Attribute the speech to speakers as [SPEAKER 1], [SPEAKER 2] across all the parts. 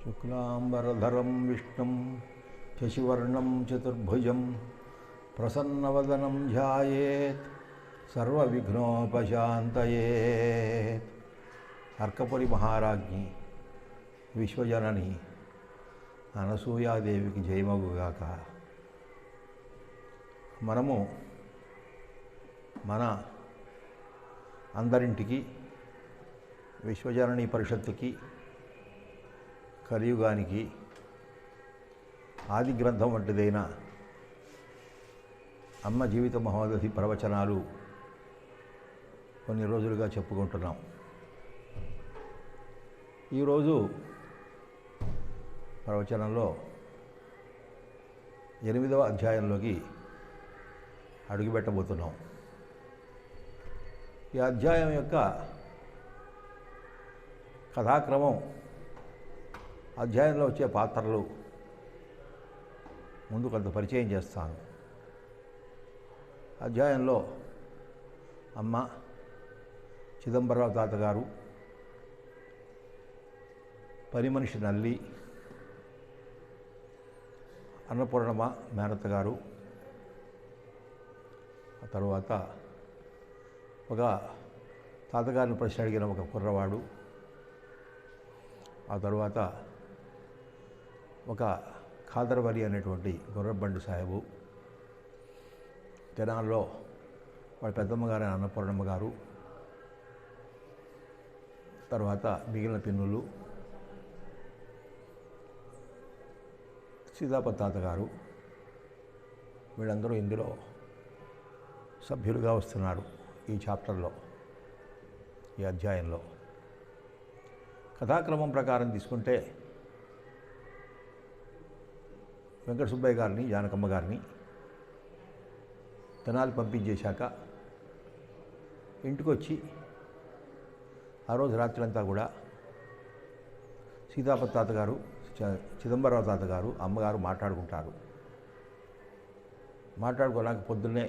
[SPEAKER 1] శుక్లాంబరధరం విష్ణుం శశివర్ణం చతుర్భుజం ప్రసన్నవదనం ధ్యాయేత్ సర్వవిఘ్నోపశాంతయేత్. అర్కపురి మహారాజ్ఞి విశ్వజనని అనసూయాదేవికి జయమగుగాక. మనము మన అందరింటికి, విశ్వజనని పరిషత్తుకి, కలియుగానికి ఆది గ్రంథం వంటిదైన అమ్మ జీవిత మహోదధి ప్రవచనాలు కొన్ని రోజులుగా చెప్పుకుంటున్నాం. ఈరోజు ప్రవచనంలో 8వ అధ్యాయంలోకి అడుగుపెట్టబోతున్నాం. ఈ అధ్యాయం యొక్క కథాక్రమం, అధ్యాయంలో వచ్చే పాత్రలు ముందు కొంత పరిచయం చేస్తాను. అధ్యాయంలో అమ్మ, చిదంబరరావు తాతగారు, పని మనిషి నల్లి, అన్నపూర్ణమ్మ మేనత్త గారు, ఆ తరువాత ఒక తాతగారిని ప్రశ్న అడిగిన ఒక కుర్రవాడు, ఆ తరువాత ఒక ఖాదర్వలి అనేటువంటి గుర్రబండి సాహెబు, జనాల్లో వాళ్ళ పెద్దమ్మ గారు అన్నపూర్ణమ్మ గారు, తర్వాత మిగిలిన పిన్నులు, సీతాపతి తాతగారు, వీళ్ళందరూ ఇందులో సభ్యులుగా వస్తున్నారు. ఈ చాప్టర్లో, ఈ అధ్యాయంలో కథాక్రమం ప్రకారం తీసుకుంటే వెంకట సుబ్బయ్య గారిని, జానకమ్మ గారిని తెనాలి పంపించేశాక ఇంటికి వచ్చి ఆ రోజు రాత్రంతా కూడా సీతాపతి తాతగారు, చిదంబరరావు తాతగారు, అమ్మగారు మాట్లాడుకుంటారు. మాట్లాడుకోలేక పొద్దున్నే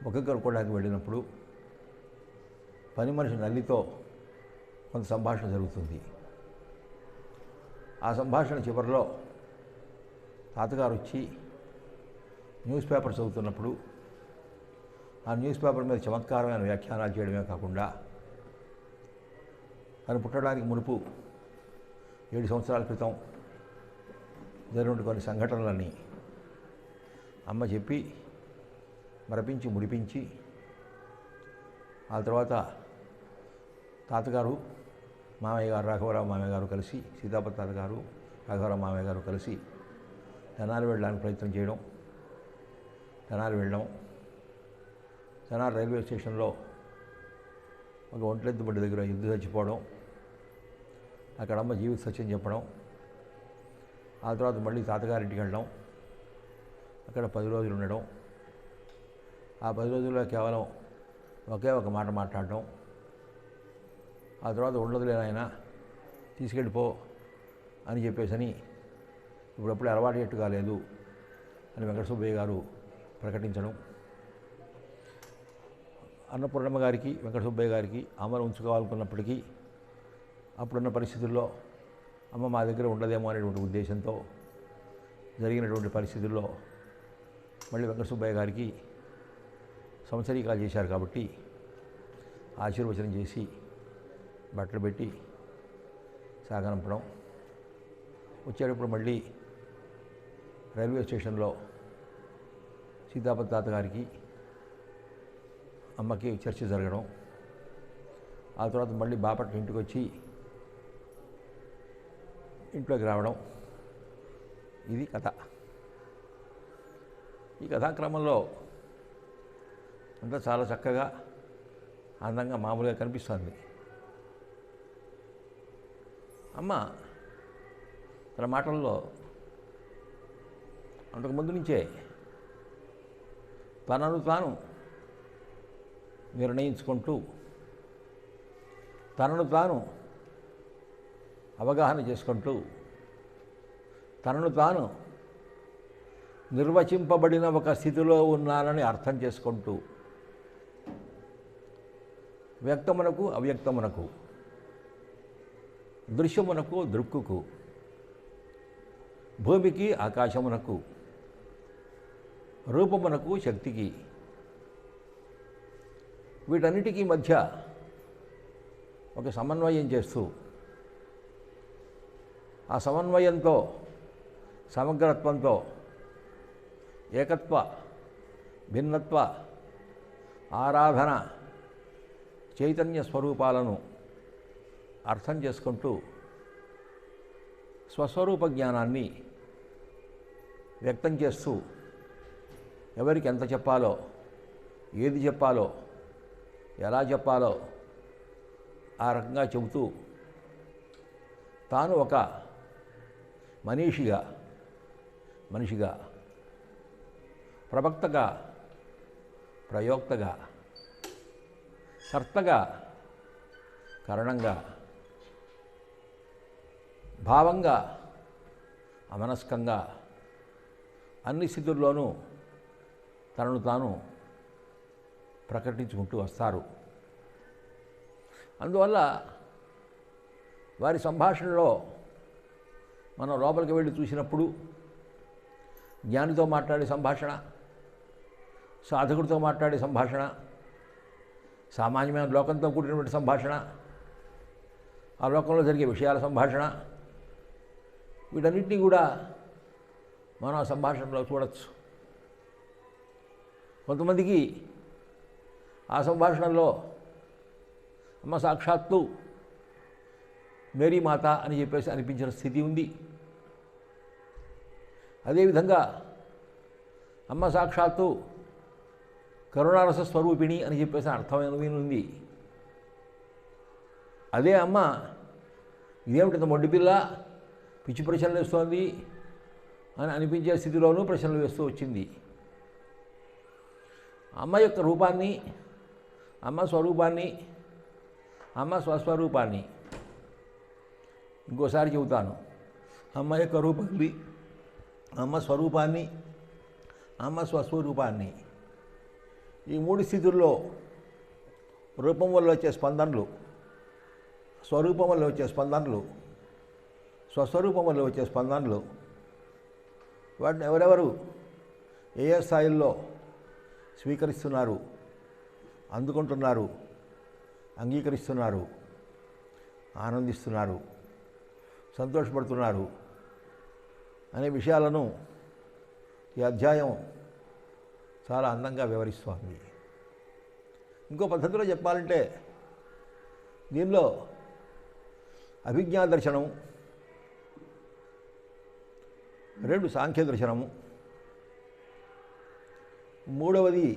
[SPEAKER 1] ముఖం కలుపుకోవడానికి వెళ్ళినప్పుడు పని మనిషి నల్లితో కొంత సంభాషణ జరుగుతుంది. ఆ సంభాషణ చివరిలో తాతగారు వచ్చి న్యూస్ పేపర్ చదువుతున్నప్పుడు ఆ న్యూస్ పేపర్ మీద చమత్కారమైన వ్యాఖ్యానాలు చేయడమే కాకుండా తను పుట్టడానికి మునుపు 7 సంవత్సరాల క్రితం జరిగిన కొన్ని సంఘటనలని అమ్మ చెప్పి మరపించి ముడిపించి, ఆ తర్వాత తాతగారు, మామయ్య గారు, రాఘవరావు మామయ్య గారు కలిసి, సీతాపతి తాతగారు, రాఘవరావు మామయ్య గారు కలిసి తెనాలి వెళ్ళడానికి ప్రయత్నం చేయడం, తెనాలి వెళ్ళడం, తెనాలి రైల్వే స్టేషన్లో ఒక ఒంట్లెద్దు బండి దగ్గర యుద్ధ చచ్చిపోవడం, అక్కడ అమ్మ జీవిత సత్యం చెప్పడం, ఆ తర్వాత మళ్ళీ తాతగారింటికి వెళ్ళడం, అక్కడ 10 రోజులు ఉండడం, ఆ 10 రోజుల్లో కేవలం ఒకే ఒక మాట మాట్లాడడం, ఆ తర్వాత ఉండదులేనాయన తీసుకెళ్ళిపో అని చెప్పేసని ఇప్పుడప్పుడు అలవాటు కాలేదు అని వెంకట సుబ్బయ్య గారు ప్రకటించడం, అన్నపూర్ణమ్మ గారికి, వెంకట సుబ్బయ్య గారికి అమ్మను ఉంచుకోవాలనుకున్నప్పటికీ అప్పుడున్న పరిస్థితుల్లో అమ్మ మా దగ్గర ఉండదేమో అనేటువంటి ఉద్దేశంతో జరిగినటువంటి పరిస్థితుల్లో మళ్ళీ వెంకట సుబ్బయ్య గారికి సంవత్సరీకాలు చేశారు కాబట్టి ఆశీర్వచనం చేసి బట్టలు పెట్టి సాగనంపడం, వచ్చేటప్పుడు మళ్ళీ రైల్వే స్టేషన్లో సీతాపతి తాతగారికి, అమ్మకి చర్చ జరగడం, ఆ తర్వాత మళ్ళీ బాపట్ల ఇంటికి వచ్చి ఇంట్లోకి రావడం, ఇది కథ. ఈ కథాక్రమంలో అంతా చాలా చక్కగా, అందంగా, మామూలుగా కనిపిస్తుంది. అమ్మ తన మాటల్లో అంతకుముందు నుంచే తనను తాను నిర్ణయించుకుంటూ, తనను తాను అవగాహన చేసుకుంటూ, తనను తాను నిర్వచింపబడిన ఒక స్థితిలో ఉన్నానని అర్థం చేసుకుంటూ, వ్యక్తమునకు అవ్యక్తమునకు దృశ్యమునకు దృక్కుకు, భూమికి ఆకాశమునకు, రూపమునకు శక్తికి, వీటన్నిటికీ మధ్య ఒక సమన్వయం చేస్తూ ఆ సమన్వయంతో సమగ్రత్వంతో ఏకత్వ భిన్నత్వ ఆరాధన చైతన్య స్వరూపాలను అర్థం చేసుకుంటూ స్వస్వరూప జ్ఞానాన్ని వ్యక్తం చేస్తూ ఎవరికి ఎంత చెప్పాలో, ఏది చెప్పాలో, ఎలా చెప్పాలో ఆ రకంగా చెబుతూ తాను ఒక మనిషిగా ప్రవక్తగా, ప్రయోక్తగా, కర్తగా, కరణంగా, భావంగా, అమనస్కంగా అన్ని స్థితుల్లోనూ తనను తాను ప్రకటించుకుంటూ వస్తారు. అందువల్ల వారి సంభాషణలో మనం లోపలికి వెళ్ళి చూసినప్పుడు జ్ఞానితో మాట్లాడే సంభాషణ, సాధకుడితో మాట్లాడే సంభాషణ, సామాన్యమైన లోకంతో కూడినటువంటి సంభాషణ, ఆ లోకంలో జరిగే విషయాల సంభాషణ, వీటన్నిటినీ కూడా మనం ఆ సంభాషణలో చూడవచ్చు. కొంతమందికి ఆ సంభాషణలో అమ్మ సాక్షాత్తు మేరీ మాత అని చెప్పేసి అనిపించిన స్థితి ఉంది. అదేవిధంగా అమ్మ సాక్షాత్తు కరుణారస స్వరూపిణి అని చెప్పేసి అర్థమైన ఉంది. అదే అమ్మ ఇదేమిటి మొండిపిల్ల పిచ్చి ప్రశ్నలు వేస్తోంది అని అనిపించే స్థితిలోనూ ప్రశ్నలు వేస్తూ వచ్చింది. అమ్మ యొక్క రూపాన్ని, అమ్మ స్వరూపాన్ని, అమ్మ స్వస్వరూపాన్ని ఇంకోసారి చెబుతాను. అమ్మ యొక్క రూపాన్ని, అమ్మ స్వరూపాన్ని, అమ్మ స్వస్వరూపాన్ని, ఈ మూడు స్థితుల్లో రూపం వల్ల వచ్చే స్పందనలు, స్వరూపం వల్ల వచ్చే స్పందనలు, స్వస్వరూపం వల్ల వచ్చే స్పందనలు, వాటిని ఎవరెవరు ఏ ఏ స్థాయిల్లో స్వీకరిస్తున్నారు, అందుకుంటున్నారు, అంగీకరిస్తున్నారు, ఆనందిస్తున్నారు, సంతోషపడుతున్నారు అనే విషయాలను ఈ అధ్యాయం చాలా అందంగా వివరిస్తోంది. ఇంకో పద్ధతిలో చెప్పాలంటే దీనిలో అభిజ్ఞా దర్శనం, 2 సాంఖ్య దర్శనము, 3వది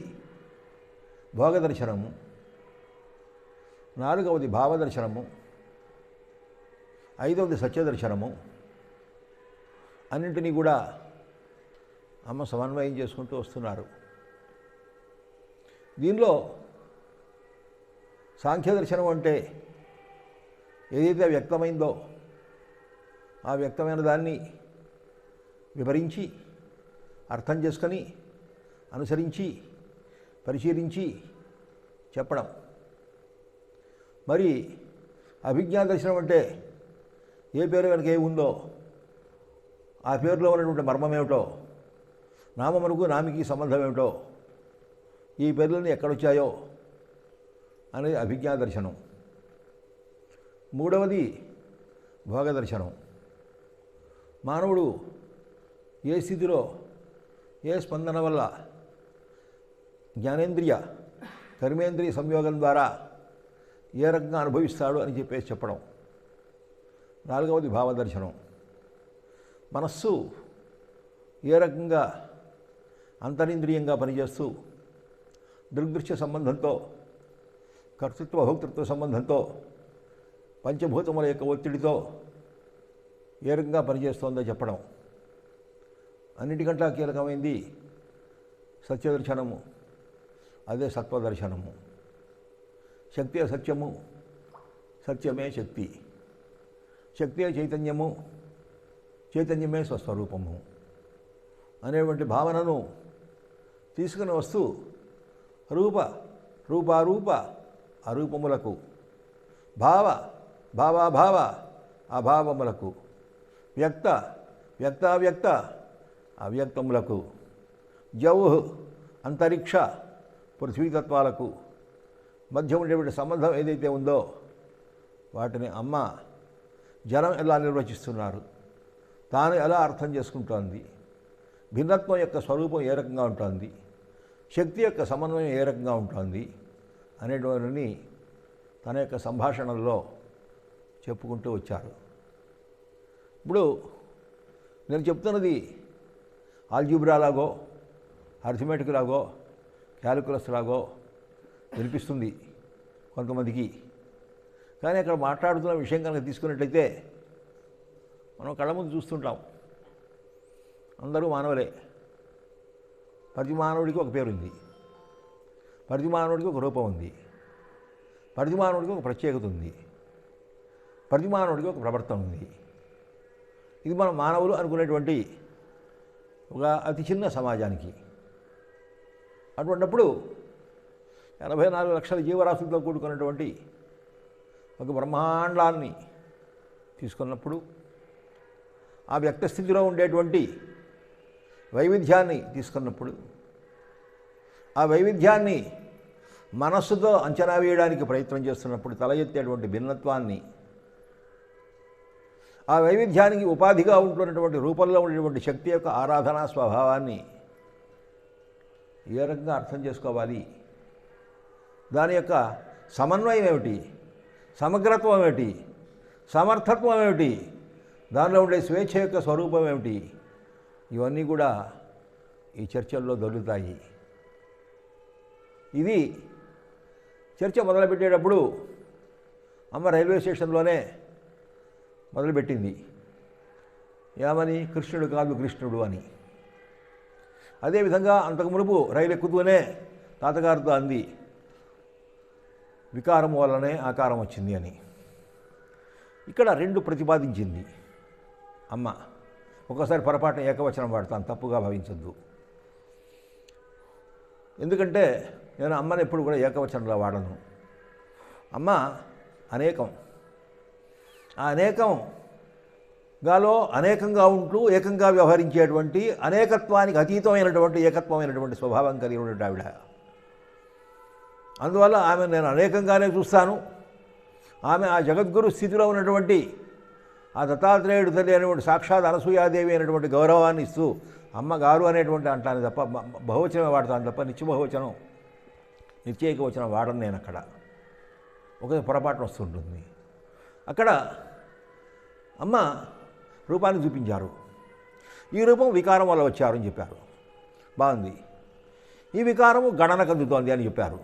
[SPEAKER 1] భోగ దర్శనము, 4వది భావదర్శనము, 5వది సత్యదర్శనము అన్నింటినీ కూడా అమ్మ సమన్వయం చేసుకుంటూ వస్తున్నారు. దీనిలో సాంఖ్యదర్శనం అంటే ఏదైతే వ్యక్తమైందో ఆ వ్యక్తమైన దాన్ని వివరించి, అర్థం చేసుకొని, అనుసరించి, పరిశీలించి చెప్పడం. మరి అభిజ్ఞా దర్శనం అంటే ఏ పేరు వెనక ఏ ఉందో ఆ పేరులో ఉన్నటువంటి మర్మం ఏమిటో, నామమునకు నామికి సంబంధం ఏమిటో, ఈ పేర్లన్నీ ఎక్కడొచ్చాయో అనేది అభిజ్ఞా దర్శనం. 3వది భోగ దర్శనం. మానవుడు ఏ స్థితిలో ఏ స్పందన వల్ల జ్ఞానేంద్రియ కర్మేంద్రియ సంయోగం ద్వారా ఏ రకంగా అనుభవిస్తాడు అని చెప్పేసి చెప్పడం. 4వది భావదర్శనం. మనస్సు ఏ రకంగా అంతరింద్రియంగా పనిచేస్తూ దృగ్దృశ్య సంబంధంతో, కర్తృత్వ భోక్తృత్వ సంబంధంతో, పంచభూతముల యొక్క ఒత్తిడితో ఏ రకంగా పనిచేస్తోందో చెప్పడం. అన్నిటికంటే కీలకమైంది సత్యదర్శనము, అదే సత్వదర్శనము. శక్తే సత్యము, సత్యమే శక్తి, శక్తే చైతన్యము, చైతన్యమే స్వస్వరూపము అనేటువంటి భావనను తీసుకుని వస్తూ రూపారూప అరూపములకు, భావాభావ అభావములకు, వ్యక్త వ్యక్తావ్యక్త అవ్యక్తములకు, జౌహ్ అంతరిక్ష పృథ్వీతత్వాలకు మధ్య ఉండేటువంటి సంబంధం ఏదైతే ఉందో వాటిని అమ్మ జనం ఎలా నిర్వచిస్తున్నారు, తాను ఎలా అర్థం చేసుకుంటోంది, భిన్నత్వం యొక్క స్వరూపం ఏ రకంగా ఉంటుంది, శక్తి యొక్క సమన్వయం ఏ రకంగా ఉంటుంది అనేటువంటిని తన యొక్క సంభాషణల్లో చెప్పుకుంటూ వచ్చారు. ఇప్పుడు నేను చెప్తున్నది ఆల్జీబ్రా లాగో, అర్థమెటిక్ లాగో, క్యాలిక్యులస్ లాగో వినిపిస్తుంది కొంతమందికి. కానీ అక్కడ మాట్లాడుతున్న విషయం కనుక తీసుకున్నట్లయితే మనం కళ్ళ ముందు చూస్తుంటాం. అందరూ మానవులే. ప్రతి మానవుడికి ఒక పేరు ఉంది, ప్రతి మానవుడికి ఒక రూపం ఉంది, ప్రతి మానవుడికి ఒక ప్రత్యేకత ఉంది, ప్రతి మానవుడికి ఒక ప్రవర్తన ఉంది. ఇది మనం మానవులు అనుకునేటువంటి ఒక అతి చిన్న సమాజానికి. అటువంటిప్పుడు 84 లక్షల జీవరాశులతో కూడుకున్నటువంటి ఒక బ్రహ్మాండాన్ని తీసుకున్నప్పుడు ఆ వ్యక్త స్థితిలో ఉండేటువంటి వైవిధ్యాన్ని తీసుకున్నప్పుడు ఆ వైవిధ్యాన్ని మనస్సుతో అంచనా వేయడానికి ప్రయత్నం చేస్తున్నప్పుడు తల ఎత్తేటువంటి భిన్నత్వాన్ని, ఆ వైవిధ్యానికి ఉపాధిగా ఉంటున్నటువంటి రూపంలో ఉండేటువంటి శక్తి యొక్క ఆరాధనా స్వభావాన్ని ఏ రకంగా అర్థం చేసుకోవాలి, దాని యొక్క సమన్వయం ఏమిటి, సమగ్రత్వం ఏమిటి, సమర్థత్వం ఏమిటి, దానిలో ఉండే స్వేచ్ఛ యొక్క స్వరూపం ఏమిటి, ఇవన్నీ కూడా ఈ చర్చల్లో దొరుకుతాయి. ఇది చర్చ మొదలుపెట్టేటప్పుడు అమ్మ రైల్వే స్టేషన్లోనే మొదలుపెట్టింది. ఏమని? కృష్ణుడు కాదు కృష్ణుడు అని. అదేవిధంగా అంతకు మునుపు రైలు ఎక్కుతూనే తాతగారితో అంది, వికారం వల్లనే ఆకారం వచ్చింది అని. ఇక్కడ రెండు ప్రతిపాదించింది అమ్మ. ఒక్కోసారి పొరపాటున ఏకవచనం వాడతాను, తప్పుగా భావించద్దు. ఎందుకంటే నేను అమ్మని ఎప్పుడు కూడా ఏకవచనంలో వాడను. అమ్మ అనేకం, ఆ అనేకంగాలో అనేకంగా ఉంటూ ఏకంగా వ్యవహరించేటువంటి అనేకత్వానికి అతీతమైనటువంటి ఏకత్వమైనటువంటి స్వభావం కలిగి ఉన్నటువంటి ఆవిడ. అందువల్ల ఆమె నేను అనేకంగానే చూస్తాను. ఆమె ఆ జగద్గురు స్థితిలో ఉన్నటువంటి ఆ దత్తాత్రేయుడు తల్లి అనేటువంటి సాక్షాత్ అనసూయాదేవి అనేటువంటి గౌరవాన్ని ఇస్తూ అమ్మగారు అనేటువంటి అంటాను తప్ప, బహువచనం వాడతాను తప్ప నిత్య బహువచనం నిత్యైక వచనం వాడను నేను. అక్కడ ఒక పొరపాటు వస్తుంటుంది. అక్కడ అమ్మ రూపాన్ని చూపించారు. ఈ రూపం వికారం వల్ల వచ్చారు అని చెప్పారు. బాగుంది. ఈ వికారము గణనకు అందుతోంది అని చెప్పారు.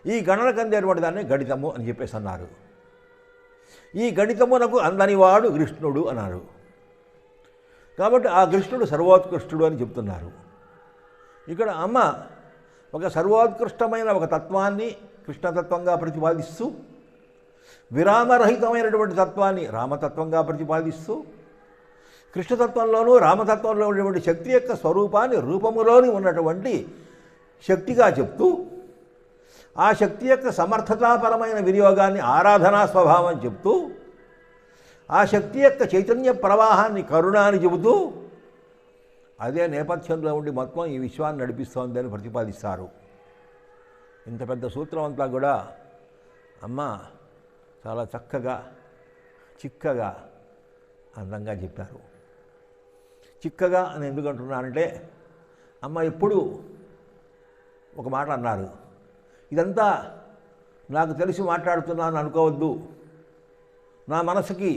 [SPEAKER 1] ఈ గణనకు అందేటువంటి దాన్ని గణితము అని చెప్పేసి అన్నారు. ఈ గణితమునకు అందనివాడు కృష్ణుడు అన్నారు. కాబట్టి ఆ కృష్ణుడు సర్వోత్కృష్టుడు అని చెప్తున్నారు. ఇక్కడ అమ్మ ఒక సర్వోత్కృష్టమైన ఒక తత్వాన్ని కృష్ణతత్వంగా ప్రతిపాదిస్తూ, విరామరహితమైనటువంటి తత్వాన్ని రామతత్వంగా ప్రతిపాదిస్తూ, కృష్ణతత్వంలోనూ రామతత్వంలో ఉన్నటువంటి శక్తి యొక్క స్వరూపాన్ని రూపములోని ఉన్నటువంటి శక్తిగా చెప్తూ, ఆ శక్తి యొక్క సమర్థతాపరమైన వినియోగాన్ని ఆరాధనా స్వభావం చెప్తూ, ఆ శక్తి యొక్క చైతన్య ప్రవాహాన్ని కరుణ అని చెబుతూ, అదే నేపథ్యంలో ఉండి మొత్తం ఈ విశ్వాన్ని నడిపిస్తోందని ప్రతిపాదిస్తారు. ఇంత పెద్ద సూత్రం అంతా కూడా అమ్మ చాలా చక్కగా చిక్కగా అందంగా చెప్పారు. చిక్కగా అని ఎందుకు అంటున్నానంటే, అమ్మ ఎప్పుడు ఒక మాట అన్నారు, ఇదంతా నాకు తెలిసి మాట్లాడుతున్నాను అనుకోవద్దు, నా మనసుకి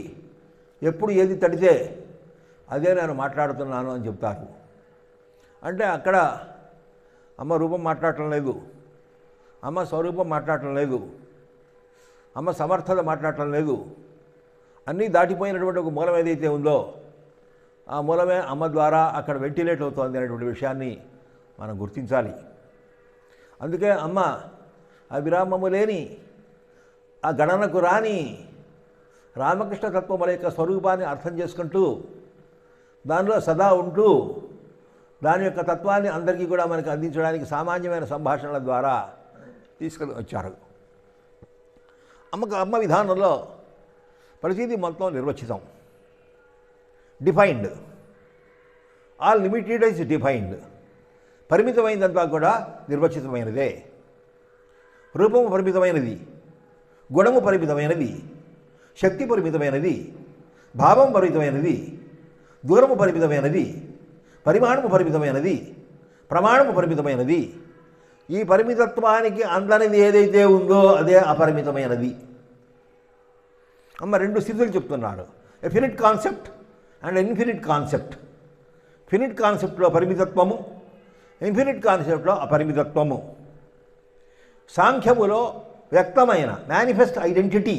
[SPEAKER 1] ఎప్పుడు ఏది తడితే అదే నేను మాట్లాడుతున్నాను అని చెప్తారు. అంటే అక్కడ అమ్మ రూపం మాట్లాడటం లేదు, అమ్మ స్వరూపం మాట్లాడటం లేదు, అమ్మ సమర్థత మాట్లాడటం లేదు. అన్నీ దాటిపోయినటువంటి ఒక మూలం ఏదైతే ఉందో ఆ మూలమే అమ్మ ద్వారా అక్కడ వెంటిలేట్ అవుతోంది అనేటువంటి విషయాన్ని మనం గుర్తించాలి. అందుకే అమ్మ ఆ విరామము లేని ఆ గణనకు రాని రామకృష్ణ తత్వముల యొక్క స్వరూపాన్ని అర్థం చేసుకుంటూ, దానిలో సదా ఉంటూ, దాని యొక్క తత్వాన్ని అందరికీ కూడా మనకు అందించడానికి సామాన్యమైన సంభాషణల ద్వారా తీసుకొని వచ్చారు. అమ్మ విధానంలో ప్రతిదీ మొత్తం నిర్వచితం, defined. All limited is defined. పరిమితమైనదంతా కూడా నిర్వచితమైనదే. రూపము పరిమితమైనది, గుణము పరిమితమైనది, శక్తి పరిమితమైనది, భావం పరిమితమైనది, దూరము పరిమితమైనది, పరిమాణము పరిమితమైనది, ప్రమాణము పరిమితమైనది. ఈ పరిమితత్వానికి అందనిది ఏదైతే ఉందో అదే అపరిమితమైనది. అమ్మ రెండు స్థితులు చెప్తున్నాడు, a finite concept and infinite concept. Finite కాన్సెప్ట్లో పరిమితత్వము, ఇన్ఫినిట్ కాన్సెప్ట్లో అపరిమితత్వము. సాంఖ్యములో వ్యక్తమైన మేనిఫెస్ట్ ఐడెంటిటీ,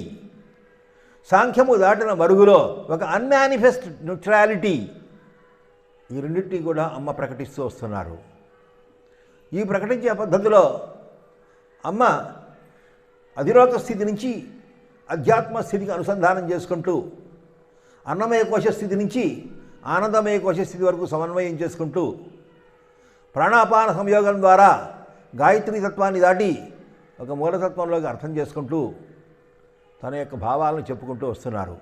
[SPEAKER 1] సాంఖ్యము దాటిన మరుగులో ఒక అన్మానిఫెస్ట్ న్యూట్రాలిటీ. ఈ రెండింటినీ కూడా అమ్మ ప్రకటిస్తూ వస్తున్నారు. ఈ ప్రకటించే పద్ధతిలో అమ్మ అధిరోక స్థితి నుంచి అధ్యాత్మ స్థితికి అనుసంధానం చేసుకుంటూ, అన్నమయ కోశ స్థితి నుంచి ఆనందమయ కోశ స్థితి వరకు సమన్వయం చేసుకుంటూ, ప్రాణాపాన సంయోగం ద్వారా గాయత్రీ తత్వాన్ని దాటి ఒక మూలతత్వంలోకి అర్థం చేసుకుంటూ తన యొక్క భావాలను చెప్పుకుంటూ వస్తున్నారు.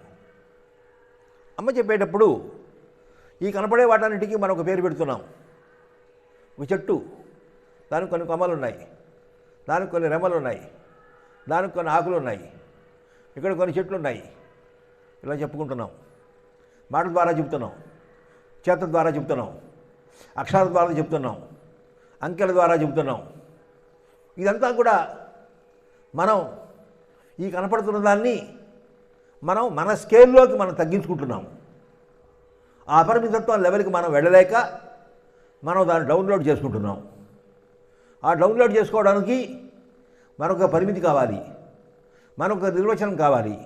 [SPEAKER 1] అమ్మ చెప్పేటప్పుడు ఈ కనపడే వాటన్నిటికీ మనం ఒక పేరు పెడుతున్నాం. ఒక చెట్టు, దానికి కొన్ని కొమ్మలు ఉన్నాయి, దానికి కొన్ని రెమ్మలు ఉన్నాయి, దానికి కొన్ని ఆకులు ఉన్నాయి, ఇక్కడ కొన్ని చెట్లు ఉన్నాయి. ఇలా చెప్పుకుంటున్నాం. మాట ద్వారా చెప్తున్నాం, చేత ద్వారా చెప్తున్నాం, అక్షరాల ద్వారా చెప్తున్నాం, అంకెల ద్వారా చెప్తున్నాం. ఇదంతా కూడా మనం ఈ కనపడుతున్న దాన్ని మనం మన స్కేల్లోకి మనం తగ్గించుకుంటున్నాం. ఆ అపరిమితత్వం లెవెల్కి మనం వెళ్ళలేక మనం దాన్ని డౌన్లోడ్ చేసుకుంటున్నాం. ఆ డౌన్లోడ్ చేసుకోవడానికి మనొక పరిమితి కావాలి, మనొక నిర్వచనం కావాలి.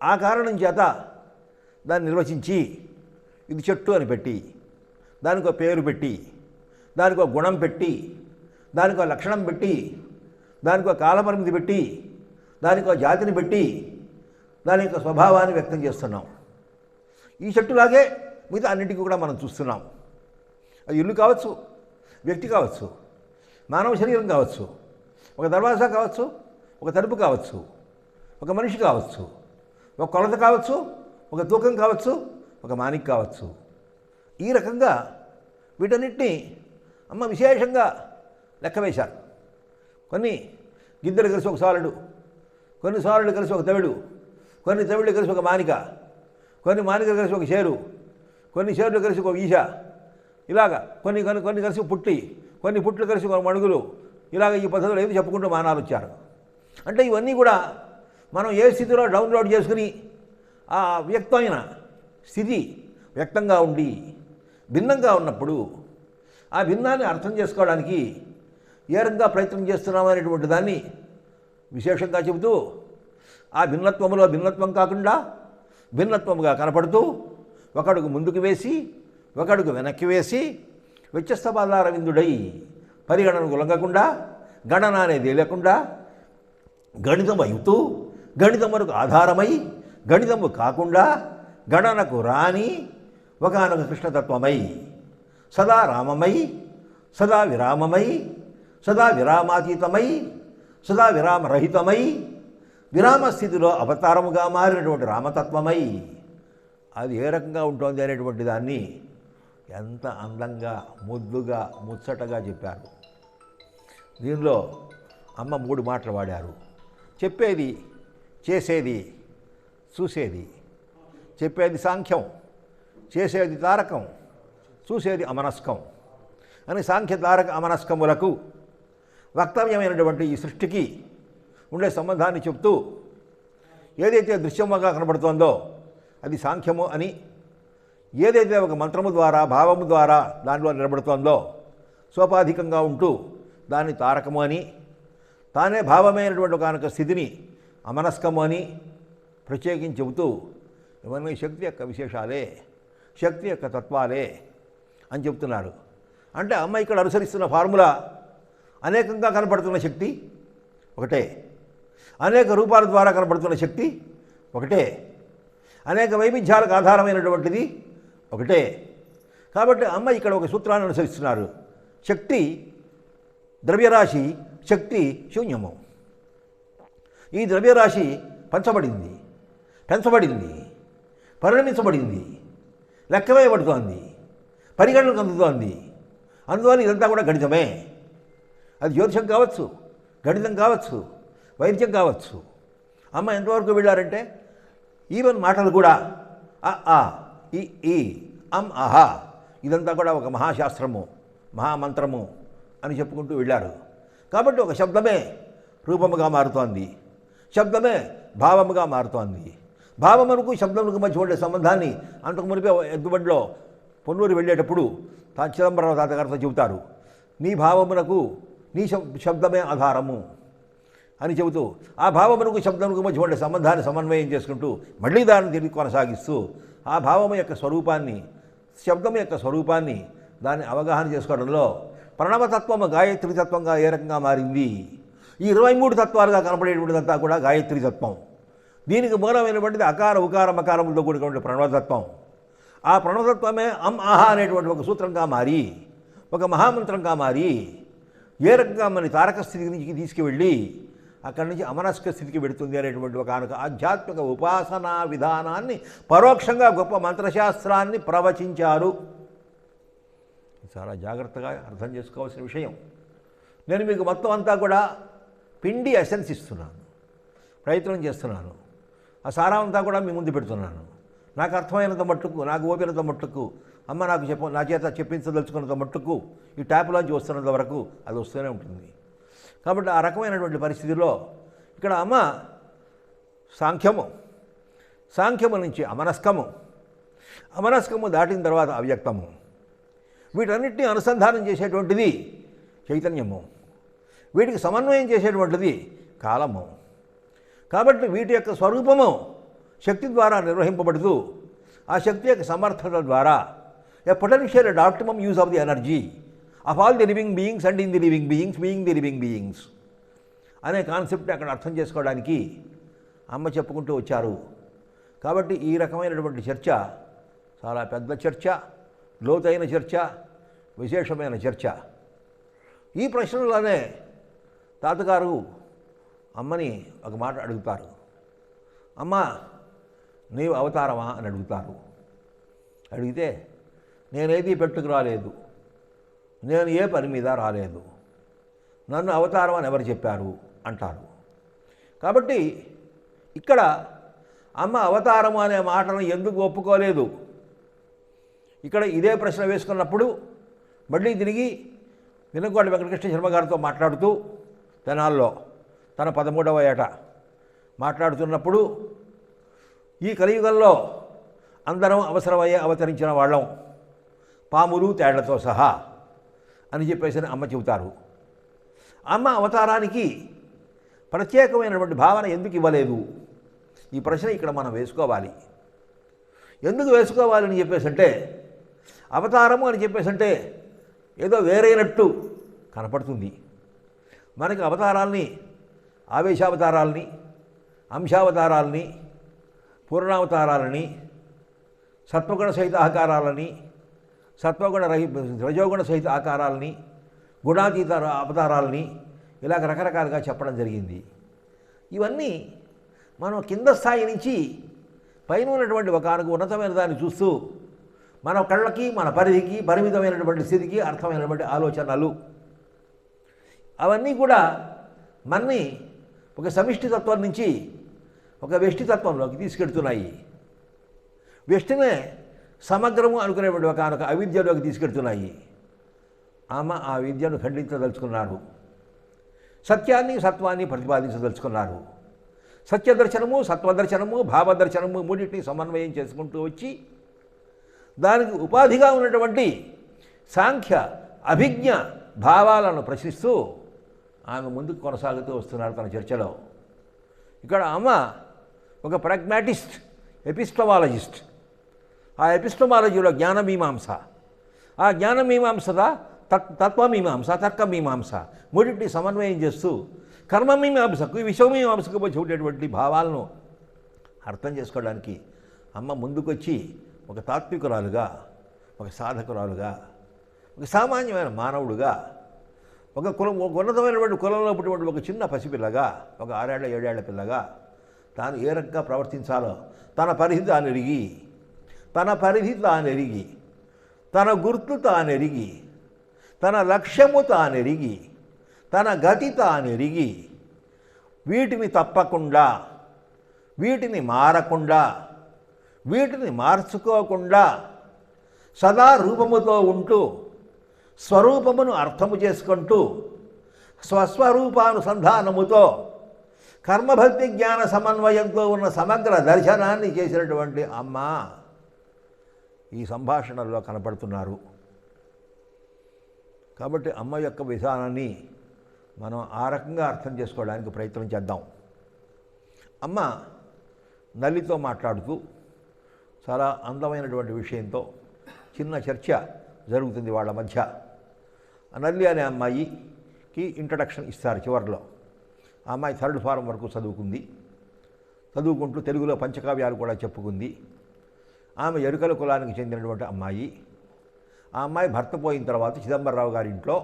[SPEAKER 1] ఆ కారణం చేత దాన్ని నిర్వచించి ఇది చెట్టు అని పెట్టి, దానికి ఒక పేరు పెట్టి, దానికి ఒక గుణం పెట్టి, దానికి ఒక లక్షణం పెట్టి, దానికి ఒక కాలపరిమితి పెట్టి, దానికి ఒక జాతిని పెట్టి దాని యొక్క స్వభావాన్ని వ్యక్తం చేస్తున్నాం. ఈ చెట్టులాగే మిగతా అన్నింటికీ కూడా మనం చూస్తున్నాం. అది ఇల్లు కావచ్చు, వ్యక్తి కావచ్చు, మానవ శరీరం కావచ్చు, ఒక దర్వాజా కావచ్చు, ఒక తలుపు కావచ్చు, ఒక మనిషి కావచ్చు, ఒక కొలత కావచ్చు, ఒక తూకం కావచ్చు, ఒక మానిక్ కావచ్చు. ఈ రకంగా వీటన్నిటినీ అమ్మ విశేషంగా లెక్క వేశారు. కొన్ని గిద్దెలు కలిసి ఒక సాలుడు, కొన్ని సాలుడు కలిసి ఒక తవిడు, కొన్ని తవిళ్ళు కలిసి ఒక మానిక, కొన్ని మానికలు కలిసి ఒక షేరు, కొన్ని షేర్లు కలిసి ఒక ఈశ, ఇలాగా కొన్ని కొన్ని కొన్ని కలిసి పుట్టి, కొన్ని పుట్లు కలిసి ఒక మణుగులు, ఇలాగ ఈ పద్ధతిలో ఏది చెప్పుకుంటూ మానాలు వచ్చారు. అంటే ఇవన్నీ కూడా మనం ఏ స్థితిలో డౌన్లోడ్ చేసుకుని ఆ వ్యక్తమైన స్థితి వ్యక్తంగా ఉండి భిన్నంగా ఉన్నప్పుడు ఆ భిన్నాన్ని అర్థం చేసుకోవడానికి ఏ రకంగా ప్రయత్నం చేస్తున్నామనేటువంటి దాన్ని విశేషంగా చెబుతూ, ఆ భిన్నత్వములో భిన్నత్వం కాకుండా భిన్నత్వముగా కనపడుతూ ఒకడుగు ముందుకు వేసి ఒకడుగు వెనక్కి వేసి వ్యత్యస్త పాదారవిందుడై పరిగణనకు లొంగకుండా గణన అనేది లేకుండా గణితం అవుతూ గణితమునకు ఆధారమై గణితము కాకుండా గణనకు రాని ఒకనొక కృష్ణతత్వమై సదా రామమై సదా విరామమై సదా విరామాతీతమై సదా విరామరహితమై విరామ స్థితిలో అవతారముగా మారినటువంటి రామతత్వమై అది ఏ రకంగా ఉంటుంది అనేటువంటి దాన్ని ఎంత అందంగా ముద్దుగా ముచ్చటగా చెప్పారు. దీనిలో అమ్మ 3 మాటలు వాడారు. చెప్పేది, చేసేది, చూసేది. చెప్పేది సాంఖ్యం, చేసేది తారకం, చూసేది అమనస్కం అని సాంఖ్య తారక అమనస్కములకు వక్తవ్యమైనటువంటి ఈ సృష్టికి ఉండే సంబంధాన్ని చెప్తూ ఏదైతే దృశ్యముగా కనబడుతోందో అది సాంఖ్యము అని, ఏదైతే ఒక మంత్రము ద్వారా భావము ద్వారా దానిలో నిలబడుతోందో సోపాధికంగా ఉంటూ దాన్ని తారకము అని, తానే భావమైనటువంటి ఒకనొక స్థితిని అమనస్కము అని ప్రత్యేకించి చెబుతూ ఇవన్నీ శక్తి యొక్క విశేషాలే, శక్తి యొక్క తత్వాలే అని చెప్తున్నారు. అంటే అమ్మ ఇక్కడ అనుసరిస్తున్న ఫార్ములా అనేకంగా కనపడుతున్న శక్తి ఒకటే, అనేక రూపాల ద్వారా కనపడుతున్న శక్తి ఒకటే, అనేక వైవిధ్యాలకు ఆధారమైనటువంటిది ఒకటే. కాబట్టి అమ్మ ఇక్కడ ఒక సూత్రాన్ని అనుసరిస్తున్నారు. శక్తి ద్రవ్యరాశి, శక్తి శూన్యము. ఈ ద్రవ్యరాశి పంచబడింది, పెంచబడింది, పరిణమించబడింది, లెక్కవేయబడుతోంది, పరిగణనకు అందుతోంది. అందువల్ల ఇదంతా కూడా గణితమే. అది జ్యోతిషం కావచ్చు, గణితం కావచ్చు, వైద్యం కావచ్చు. అమ్మ ఎంతవరకు వెళ్ళారంటే ఈవెన్ మాటలు కూడా అ ఆ ఇ ఈ అం అహా ఇదంతా కూడా ఒక మహాశాస్త్రము, మహామంత్రము అని చెప్పుకుంటూ వెళ్ళారు. కాబట్టి ఒక శబ్దమే రూపముగా మారుతోంది, శబ్దమే భావముగా మారుతోంది. భావమునకు శబ్దమునకు మధ్య ఉండే సంబంధాన్ని అంతకు మునిపే ఎద్దుబండిలో పొన్నూరు వెళ్ళేటప్పుడు చిదంబరం తాతగారితో చెబుతారు. నీ భావమునకు నీ శబ్దమే ఆధారము అని చెబుతూ ఆ భావమునకు శబ్దమునకు మధ్య ఉండే సంబంధాన్ని సమన్వయం చేసుకుంటూ మళ్ళీ దాన్ని తిరిగి కొనసాగిస్తూ ఆ భావము యొక్క స్వరూపాన్ని, శబ్దం యొక్క స్వరూపాన్ని దాన్ని అవగాహన చేసుకోవడంలో ప్రణవతత్వము గాయత్రి తత్వంగా ఏ రకంగా మారింది. ఈ 23 తత్వాలుగా కనపడేటువంటిదంతా కూడా గాయత్రి తత్వం. దీనికి మూలమైనటువంటిది అకార ఉకార మకారములతో కూడినటువంటి ప్రణవతత్వం. ఆ ప్రణవతత్వమే అం ఆహా అనేటువంటి ఒక సూత్రంగా మారి, ఒక మహామంత్రంగా మారి ఏ రకంగా మన తారక స్థితి నుంచి తీసుకువెళ్ళి అక్కడి నుంచి అమనస్క స్థితికి వెడుతుంది అనేటువంటి ఒక ఆధ్యాత్మిక ఉపాసనా విధానాన్ని పరోక్షంగా గొప్ప మంత్రశాస్త్రాన్ని ప్రవచించారు. చాలా జాగ్రత్తగా అర్థం చేసుకోవాల్సిన విషయం. నేను మీకు మొత్తం అంతా కూడా పిండి ఎసెన్స్ ఇస్తున్నాను, ప్రయత్నం చేస్తున్నాను. ఆ సారం అంతా కూడా మీ ముందు పెడుతున్నాను. నాకు అర్థమైనంత మట్టుకు, నాకు ఓపినంత మట్టుకు, అమ్మ నాకు నా చేత చెప్పించదలుచుకున్నంత మట్టుకు ఈ ట్యాప్లోంచి వస్తున్నంత వరకు అది వస్తూనే ఉంటుంది. కాబట్టి ఆ రకమైనటువంటి పరిస్థితిలో ఇక్కడ అమ్మ సాంఖ్యము నుంచి అమనస్కము దాటిన తర్వాత అవ్యక్తము, వీటన్నిటినీ అనుసంధానం చేసేటువంటిది చైతన్యము, వీటికి సమన్వయం చేసేటువంటిది కాలము. కాబట్టి వీటి యొక్క స్వరూపము శక్తి ద్వారా నిర్వహింపబడుతూ ఆ శక్తి యొక్క సమర్థత ద్వారా a potential and optimum use of the energy of all the living beings and in the living beings being the living beings అనే కాన్సెప్ట్ని అక్కడ అర్థం చేసుకోవడానికి అమ్మ చెప్పుకుంటూ వచ్చారు. కాబట్టి ఈ రకమైనటువంటి చర్చ చాలా పెద్ద చర్చ, లోతైన చర్చ, విశేషమైన చర్చ. ఈ ప్రశ్నలోనే తాతగారు అమ్మని ఒక మాట అడుగుతారు. అమ్మ నీవు అవతారమా అని అడుగుతారు. అడిగితే నేనేది పెట్టుకు రాలేదు, నేను ఏ పని మీద రాలేదు, నన్ను అవతారం అని ఎవరు చెప్పారు అంటారు. కాబట్టి ఇక్కడ అమ్మ అవతారము అనే మాటను ఎందుకు ఒప్పుకోలేదు? ఇక్కడ ఇదే ప్రశ్న వేసుకున్నప్పుడు మళ్ళీ తిరిగి వినగోడ వెంకటకృష్ణ శర్మ గారితో మాట్లాడుతూ తెనాల్లో తన 13వ ఏట మాట్లాడుతున్నప్పుడు ఈ కలియుగంలో అందరం అవసరమయ్యే అవతరించిన వాళ్ళం, పాములు తేళ్లతో సహా అని చెప్పేసి అమ్మ చెబుతారు. అమ్మ అవతారానికి ప్రత్యేకమైనటువంటి భావన ఎందుకు ఇవ్వలేదు? ఈ ప్రశ్న ఇక్కడ మనం వేసుకోవాలి. ఎందుకు వేసుకోవాలని చెప్పేసి అంటే, అవతారము అని చెప్పేసి అంటే ఏదో వేరైనట్టు కనపడుతుంది. మనకి అవతారాల్ని, ఆవేశావతారాలని, అంశావతారాలని, పూర్ణావతారాలని, సత్వగుణ సహిత ఆకారాలని, రజోగుణ సహిత ఆకారాలని, గుణాతీత అవతారాలని ఇలాగ రకరకాలుగా చెప్పడం జరిగింది. ఇవన్నీ మనం కింద స్థాయి నుంచి పైన ఉన్నటువంటి ఒక ఉన్నతమైన దాన్ని చూస్తూ మన కళ్ళకి, మన పరిధికి, పరిమితమైనటువంటి స్థితికి అర్థమైనటువంటి ఆలోచనలు అవన్నీ కూడా మన్ని ఒక సమిష్టితత్వం నుంచి ఒక వ్యష్టితత్వంలోకి తీసుకెడుతున్నాయి. వ్యష్టినే సమగ్రము అనుకునేటువంటి ఒక అవిద్యలోకి తీసుకెడుతున్నాయి. ఆమె ఆ విద్యను ఖండించదలుచుకున్నారు. సత్యాన్ని, సత్వాన్ని ప్రతిపాదించదలుచుకున్నారు. సత్యదర్శనము, సత్వదర్శనము, భావదర్శనము మూడింటిని సమన్వయం చేసుకుంటూ వచ్చి దానికి ఉపాధిగా ఉన్నటువంటి సాంఖ్య, అభిజ్ఞ భావాలను ప్రశ్నిస్తూ ఆమె ముందుకు కొనసాగుతూ వస్తున్నారు తన చర్చలో. ఇక్కడ అమ్మ ఒక ప్రాగ్మాటిస్ట్, ఎపిస్టమాలజిస్ట్. ఆ ఎపిస్టమాలజీలో జ్ఞానమీమాంస, ఆ జ్ఞానమీమాంసద తత్వమీమాంస, తర్కమీమాంస మూడింటిని సమన్వయం చేస్తూ కర్మమీమాంసకు, విశ్వమీమాంసకు వచ్చేటువంటి భావాలను అర్థం చేసుకోవడానికి అమ్మ ముందుకొచ్చి ఒక తాత్వికురాలుగా, ఒక సాధకురాలుగా, ఒక సామాన్యమైన మానవుడుగా, ఒక ఉన్నతమైనటువంటి కులంలో పుట్టినటువంటి ఒక చిన్న పసిపిల్లగా, ఒక 6 ఏళ్ల 7 ఏళ్ల పిల్లగా తాను ఏ రకంగా ప్రవర్తించాలో తన పరిధి తానెరిగి, తన గుర్తు తానెరిగి, తన లక్ష్యము తానెరిగి, తన గతి తానెరిగి, వీటిని తప్పకుండా, వీటిని మారకుండా, వీటిని మార్చుకోకుండా సదా రూపముతో ఉంటూ స్వరూపమును అర్థము చేసుకుంటూ స్వస్వరూపానుసంధానముతో కర్మభక్తి జ్ఞాన సమన్వయంతో ఉన్న సమగ్ర దర్శనాన్ని చేసినటువంటి అమ్మ ఈ సంభాషణల్లో కనపడుతున్నారు. కాబట్టి అమ్మ యొక్క విధానాన్ని మనం ఆ రకంగా అర్థం చేసుకోవడానికి ప్రయత్నం చేద్దాం. అమ్మ నల్లితో మాట్లాడుతూ చాలా అందమైనటువంటి విషయంతో చిన్న చర్చ జరుగుతుంది వాళ్ళ మధ్య. నల్లి అనే అమ్మాయికి ఇంట్రడక్షన్ ఇస్తారు చివరిలో. ఆ అమ్మాయి 3rd ఫారం వరకు చదువుకుంటూ తెలుగులో పంచకావ్యాలు కూడా చెప్పుకుంది. ఆమె ఎరుకల కులానికి చెందినటువంటి అమ్మాయి. ఆ అమ్మాయి భర్త పోయిన తర్వాత చిదంబరరావు గారి ఇంట్లో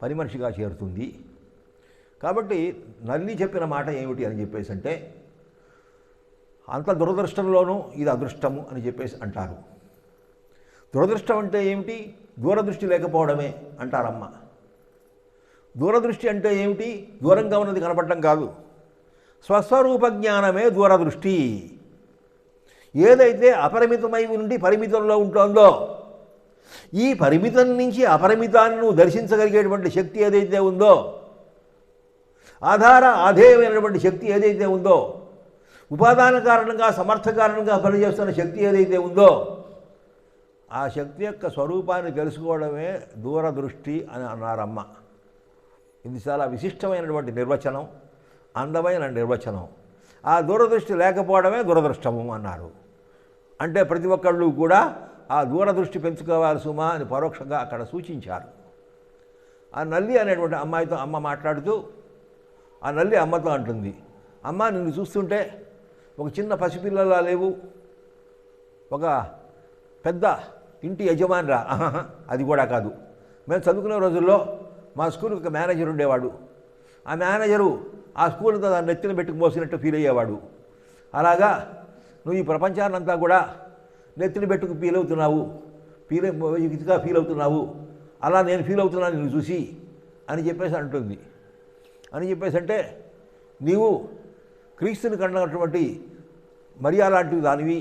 [SPEAKER 1] పని మనిషిగా చేరుతుంది. కాబట్టి నల్లి చెప్పిన మాట ఏమిటి అని చెప్పేసి అంటే, అంత దురదృష్టంలోనూ ఇది అదృష్టము అని చెప్పేసి అంటారు. దురదృష్టం అంటే ఏమిటి? దూరదృష్టి లేకపోవడమే అంటారమ్మ. దూరదృష్టి అంటే ఏమిటి? దూరంగా ఉన్నది కనపడటం కాదు. స్వస్వరూప జ్ఞానమే దూరదృష్టి. ఏదైతే అపరిమితమై ఉండి పరిమితంలో ఉంటుందో, ఈ పరిమితం నుంచి అపరిమితాన్ని నువ్వు దర్శించగలిగేటువంటి శక్తి ఏదైతే ఉందో, ఆధేయమైనటువంటి శక్తి ఏదైతే ఉందో, ఉపాదాన కారణంగా సమర్థ కారణంగా పనిచేస్తున్న శక్తి ఏదైతే ఉందో, ఆ శక్తి యొక్క స్వరూపాన్ని తెలుసుకోవడమే దూరదృష్టి అని అన్నారమ్మ. ఇది చాలా విశిష్టమైనటువంటి నిర్వచనం, అందమైన నిర్వచనం. ఆ దూరదృష్టి లేకపోవడమే దురదృష్టము అన్నారు. అంటే ప్రతి ఒక్కళ్ళు కూడా ఆ దూరదృష్టి పెంచుకోవాలి సుమా అని పరోక్షంగా అక్కడ సూచించారు. ఆ నల్లి అనేటువంటి అమ్మాయితో అమ్మ మాట్లాడుతూ ఆ నల్లి అమ్మతో అంటుంది, అమ్మ నిన్ను చూస్తుంటే ఒక చిన్న పసిపిల్లలా లేవు, ఒక పెద్ద ఇంటి యజమానిరా. అది కూడా కాదు. మేము చదువుకునే రోజుల్లో మా స్కూల్కి ఒక మేనేజర్ ఉండేవాడు. ఆ మేనేజరు ఆ స్కూల్తో దాన్ని నెత్తిన పెట్టుకు మోసినట్టు ఫీల్ అయ్యేవాడు. అలాగా నువ్వు ఈ ప్రపంచాన్నంతా కూడా నెత్తిన పెట్టుకు ఫీల్ అవుతున్నావు, అలా నేను ఫీల్ అవుతున్నాను నిన్ను చూసి అని చెప్పేసి అంటుంది. అని చెప్పేసి అంటే, నీవు క్రీస్తుని కన్నటువంటి మరియా లాంటివి దానివి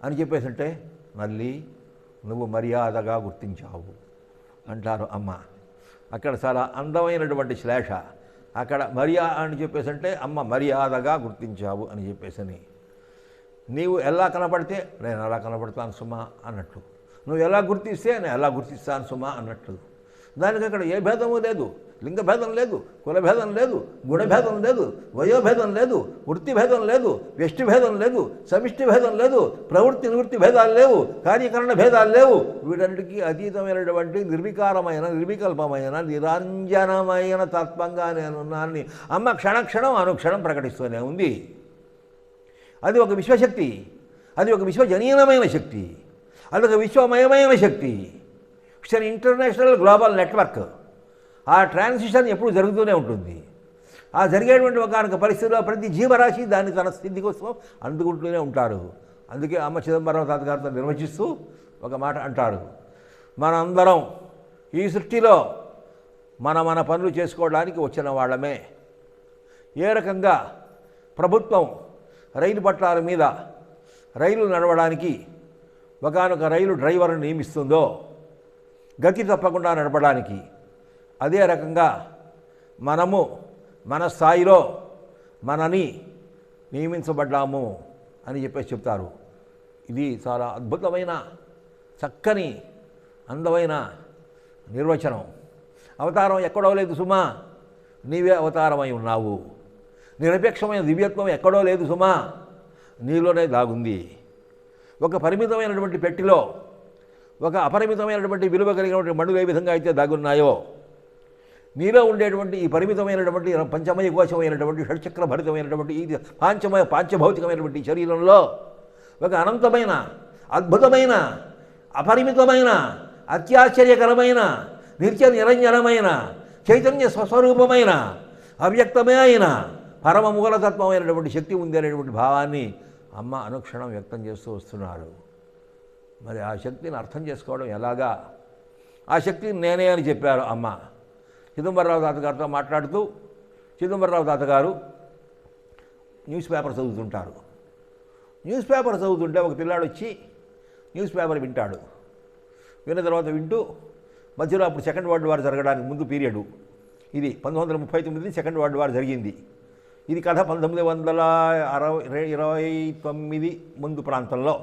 [SPEAKER 1] అని చెప్పేసి అంటే, నల్లి నువ్వు మర్యాదగా గుర్తించావు అంటారు అమ్మ. అక్కడ చాలా అందమైనటువంటి శ్లేష. అక్కడ మరియా అని చెప్పేసి అంటే అమ్మ మర్యాదగా గుర్తించావు అని చెప్పేసి, నీవు ఎలా కనపడితే నేను ఎలా కనపడతాను సుమా అన్నట్టు, నువ్వు ఎలా గుర్తిస్తే నేను ఎలా గుర్తిస్తాను సుమా అన్నట్టు. దానికి అక్కడ ఏ భేదము లేదు, లింగభేదం లేదు, కులభేదం లేదు, గుణభేదం లేదు, వయోభేదం లేదు, వృత్తి భేదం లేదు, వ్యష్టి భేదం లేదు, సమిష్టి భేదం లేదు, ప్రవృత్తి నివృత్తి భేదాలు లేవు, కార్యకరణ భేదాలు లేవు. వీటన్నిటికీ అతీతమైనటువంటి నిర్వికారమైన, నిర్వికల్పమైన, నిరంజనమైన తత్వంగా నేనున్నానని అమ్మ క్షణక్షణం అనుక్షణం ప్రకటిస్తూనే ఉంది. అది ఒక విశ్వశక్తి, అది ఒక విశ్వజనీయమైన శక్తి, అది ఒక విశ్వమయమైన శక్తి. It's an international global network. ఆ ట్రాన్సిషన్ ఎప్పుడు జరుగుతూనే ఉంటుంది. ఆ జరిగేటువంటి ఒకనొక పరిస్థితిలో ప్రతి జీవరాశి దాన్ని తన స్థితి కోసం అందుకుంటూనే ఉంటారు. అందుకే అమ్మ చిదంబరం తాతగారితో నిర్వచిస్తూ ఒక మాట అంటారు, మనందరం ఈ సృష్టిలో మన పనులు చేసుకోవడానికి వచ్చిన వాళ్ళమే. ఏ రకంగా ప్రభుత్వం రైలు పట్టాల మీద రైలు నడవడానికి ఒకనొక రైలు డ్రైవర్ని నియమిస్తుందో గతి తప్పకుండా నడపడానికి, అదే రకంగా మనము మన స్థాయిలో మనని నియమించబడ్డాము అని చెప్పేసి చెప్తారు. ఇది చాలా అద్భుతమైన, చక్కని, అందమైన నిర్వచనం. అవతారం ఎక్కడో లేదు సుమా, నీవే అవతారమై ఉన్నావు. నిరపేక్షమైన దివ్యత్వం ఎక్కడో లేదు సుమా, నీలోనే దాగుంది. ఒక పరిమితమైనటువంటి పెట్టిలో ఒక అపరిమితమైనటువంటి విలువ కలిగినటువంటి మణులు ఏ విధంగా అయితే దాగున్నాయో, నీలో ఉండేటువంటి ఈ పరిమితమైనటువంటి పంచమయ కోశమైనటువంటి షడ్చక్ర భరితమైనటువంటి ఈ పాంచభౌతికమైనటువంటి శరీరంలో ఒక అనంతమైన, అద్భుతమైన, అపరిమితమైన, అత్యాశ్చర్యకరమైన, నిత్య నిరంజనమైన, చైతన్య స్వస్వరూపమైన, అవ్యక్తమే అయిన, పరమ మూలతత్వమైనటువంటి శక్తి ఉంది అనేటువంటి భావాన్ని అమ్మ అనుక్షణం వ్యక్తం చేస్తూ వస్తున్నారు. మరి ఆ శక్తిని అర్థం చేసుకోవడం ఎలాగా? ఆ శక్తిని నేనే అని చెప్పారు అమ్మ. చిదంబరరావు తాతగారితో మాట్లాడుతూ చిదంబరరావు తాతగారు న్యూస్ పేపర్ చదువుతుంటారు. న్యూస్ పేపర్ చదువుతుంటే ఒక పిల్లాడు వచ్చి న్యూస్ పేపర్ వింటాడు. విన్న తర్వాత వింటూ మధ్యలో అప్పుడు సెకండ్ వరల్డ్ వార్ జరగడానికి ముందు పీరియడు ఇది 1939 సెకండ్ వరల్డ్ వార్ జరిగింది. ఇది కథ 1929 ముందు ప్రాంతంలో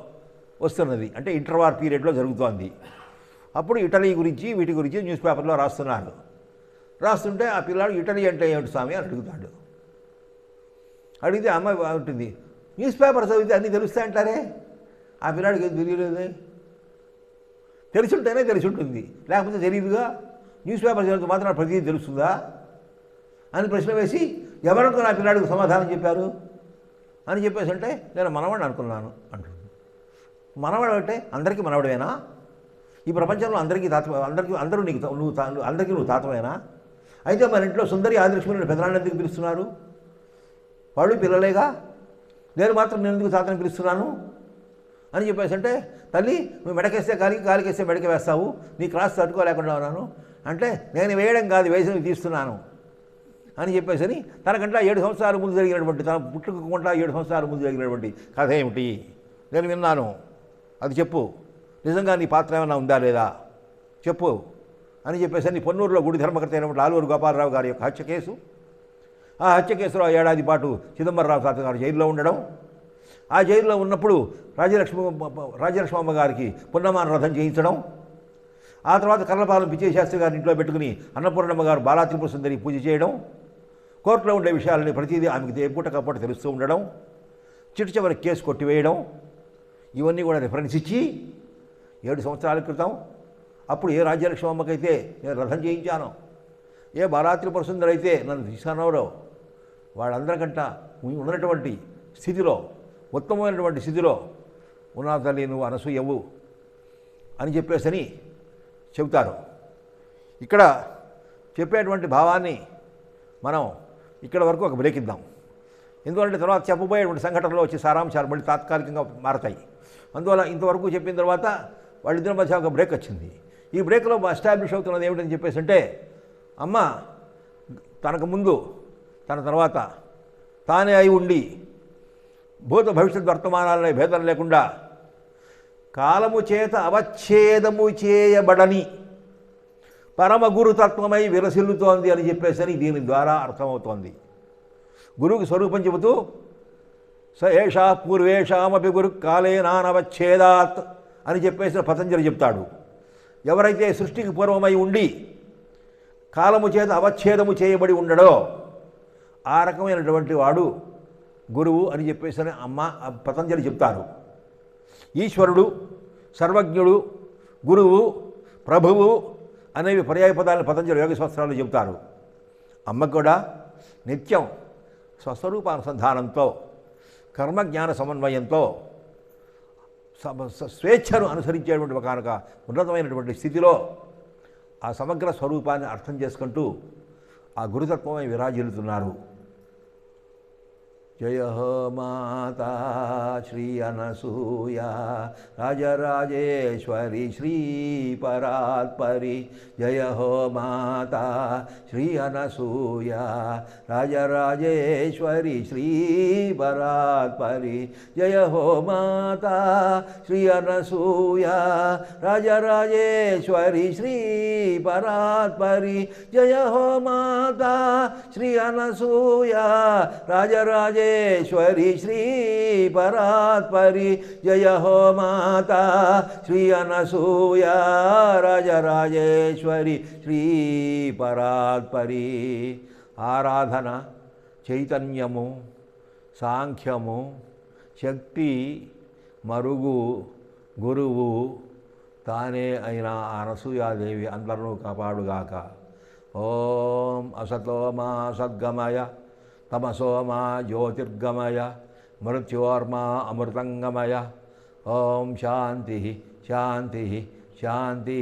[SPEAKER 1] వస్తున్నది, అంటే ఇంటర్వార్ పీరియడ్లో జరుగుతోంది. అప్పుడు ఇటలీ గురించి వీటి గురించి న్యూస్ పేపర్లో రాస్తున్నారు. రాస్తుంటే ఆ పిల్లాడు ఇటలీ అంటే ఏమిటి స్వామి అని అడుగుతాడు. అడిగితే అమ్మ ఉంటుంది, న్యూస్ పేపర్ చదివితే అన్నీ తెలుస్తాయంటారే. ఆ పిల్లాడికి ఏం తెలియలేదు. తెలిసి ఉంటుంది, లేకపోతే తెలియదుగా. న్యూస్ పేపర్ చదివితే మాత్రం ప్రతిదీ తెలుస్తుందా అని ప్రశ్న వేసి ఎవరికో నా పిల్లాడికి సమాధానం చెప్పారు అని చెప్పేసి అంటే నేను మనవాడిని అనుకున్నాను అంటుంది. మనవాడు అంటే అందరికీ మనవడమేనా? ఈ ప్రపంచంలో అందరికీ అందరూ నీకు అందరికీ నువ్వు తాతమేనా? అయితే మన ఇంట్లో సుందరి ఆదర్శమైన పెదనాన్ని ఎందుకు పిలుస్తున్నారు? వాళ్ళు పిల్లలేగా, నేను మాత్రం నేను ఎందుకు తాతని పిలుస్తున్నాను అని చెప్పేసి అంటే, తల్లి నువ్వు మెడకేస్తే కాలికేస్తే మెడకి వేస్తావు, నీ క్రాస్ తట్టుకోలేకుండా ఉన్నాను అంటే, నేను వేయడం కాదు వేసి తీస్తున్నాను అని చెప్పేసి తనకంటే 7 సంవత్సరాల ముందు జరిగినటువంటి, తన పుట్టుకుంటా 7 సంవత్సరాల ముందు జరిగినటువంటి కథ ఏమిటి నేను విన్నాను, అది చెప్పు, నిజంగా నీ పాత్ర ఏమైనా ఉందా లేదా చెప్పు అని చెప్పేసి పొన్నూరులో గుడి ధర్మకర్త అయినటువంటి ఆలూరు గోపాలరావు గారి యొక్క హత్య కేసు, ఆ హత్య కేసులో 1 ఏడాది పాటు చిదంబరరావు తాత గారు జైల్లో ఉండడం, ఆ జైల్లో ఉన్నప్పుడు రాజలక్ష్మమ్మ గారికి పున్నమాన రథం చేయించడం, ఆ తర్వాత కర్లపాలెం పిచ్చేశాస్త్రి గారిని ఇంట్లో పెట్టుకుని అన్నపూర్ణమ్మ గారు బాలా త్రిపుర సుందరి పూజ చేయడం, కోర్టులో ఉండే విషయాలని ప్రతిదీ ఆమెకి పూటకపోట తెలుస్తూ ఉండడం, చిట్ట చివరి కేసు కొట్టివేయడం, ఇవన్నీ కూడా రిఫరెన్స్ ఇచ్చి 7 సంవత్సరాల క్రితం అప్పుడు ఏ రాజ్యలక్ష్మమ్మకైతే నేను రథం చేయించానో, ఏ బాలా త్రిపుర సుందరి అయితే నన్ను తీసుకున్నారో వాళ్ళందరికంట ఉన్నటువంటి స్థితిలో, ఉత్తమమైనటువంటి స్థితిలో ఉన్నా తల్లి నువ్వు అనసూయవు అని చెప్పేసని చెబుతారు. ఇక్కడ చెప్పేటువంటి భావాన్ని మనం ఇక్కడ వరకు ఒక బ్రేక్ ఇద్దాం. ఎందుకంటే తర్వాత చెప్పబోయేటువంటి సంఘటనలో వచ్చే సారాంశాలు మళ్ళీ తాత్కాలికంగా మారతాయి. అందువల్ల ఇంతవరకు చెప్పిన తర్వాత వాళ్ళిద్దరి మధ్య ఒక బ్రేక్ వచ్చింది. ఈ బ్రేక్లో ఎస్టాబ్లిష్ అవుతున్నది ఏమిటని చెప్పేసి అంటే, అమ్మ తనకు ముందు తన తర్వాత తానే అయి ఉండి భూత భవిష్యత్ వర్తమానాలనే భేదం లేకుండా కాలము చేత అవచ్ఛేదము చేయబడని పరమ గురుతత్వమై విరసిల్లుతోంది అని చెప్పేసరి దీని ద్వారా అర్థమవుతోంది. గురువుకి స్వరూపం చెబుతూ స ఏషా పూర్వేషామపి గురు కాలే నానవచ్ఛేదాత్ అని చెప్పేసి పతంజలి చెప్తాడు. ఎవరైతే సృష్టికి పూర్వమై ఉండి కాలము చేత అవచ్ఛేదము చేయబడి ఉండడో ఆ రకమైనటువంటి వాడు గురువు అని చెప్పేసి అమ్మ పతంజలి చెప్తారు. ఈశ్వరుడు, సర్వజ్ఞుడు, గురువు, ప్రభువు అనేవి పర్యాయ పదాలను పతంజలి యోగ శాస్త్రాలు చెబుతారు. అమ్మ కూడా నిత్యం స్వస్వరూపానుసంధానంతో కర్మజ్ఞాన సమన్వయంతో స్వేచ్ఛను అనుసరించేటువంటి ఒకనొక ఉన్నతమైనటువంటి స్థితిలో ఆ సమగ్ర స్వరూపాన్ని అర్థం చేసుకుంటూ ఆ గురుతత్వమై విరాజిల్లుతున్నారు. జయ హో మాతా శ్రీ అనసూయ రాజరాజేశ్వరి శ్రీ పరాత్పరి. జయ హో మాతా శ్రీ అనసూయ రాజరాజేశ్వరి శ్రీ పరాత్పరి. జయ హో మాతా శ్రీ అనసూయ రాజరాజేశ్వరి శ్రీ పరాత్పరి. జయ హో మాతా శ్రీ అనసూయ రాజరాజేశ్వరి శ్రీ పరాత్పరి. జయ హో మాతా శ్రీ అనసూయ రాజరాజేశ్వరి శ్రీ పరాత్పరి. ఆరాధన, చైతన్యము, సాంఖ్యము, శక్తి, మరుగు, గురువు తానే అయిన అనసూయాదేవి అందరినూ కాపాడుగాక. ఓం అసతో మా సద్గమయ తమసో మా జ్యోతిర్గమయ మృత్యోర్మా అమృతంగమయ. ఓం శాంతి శాంతి శాంతి.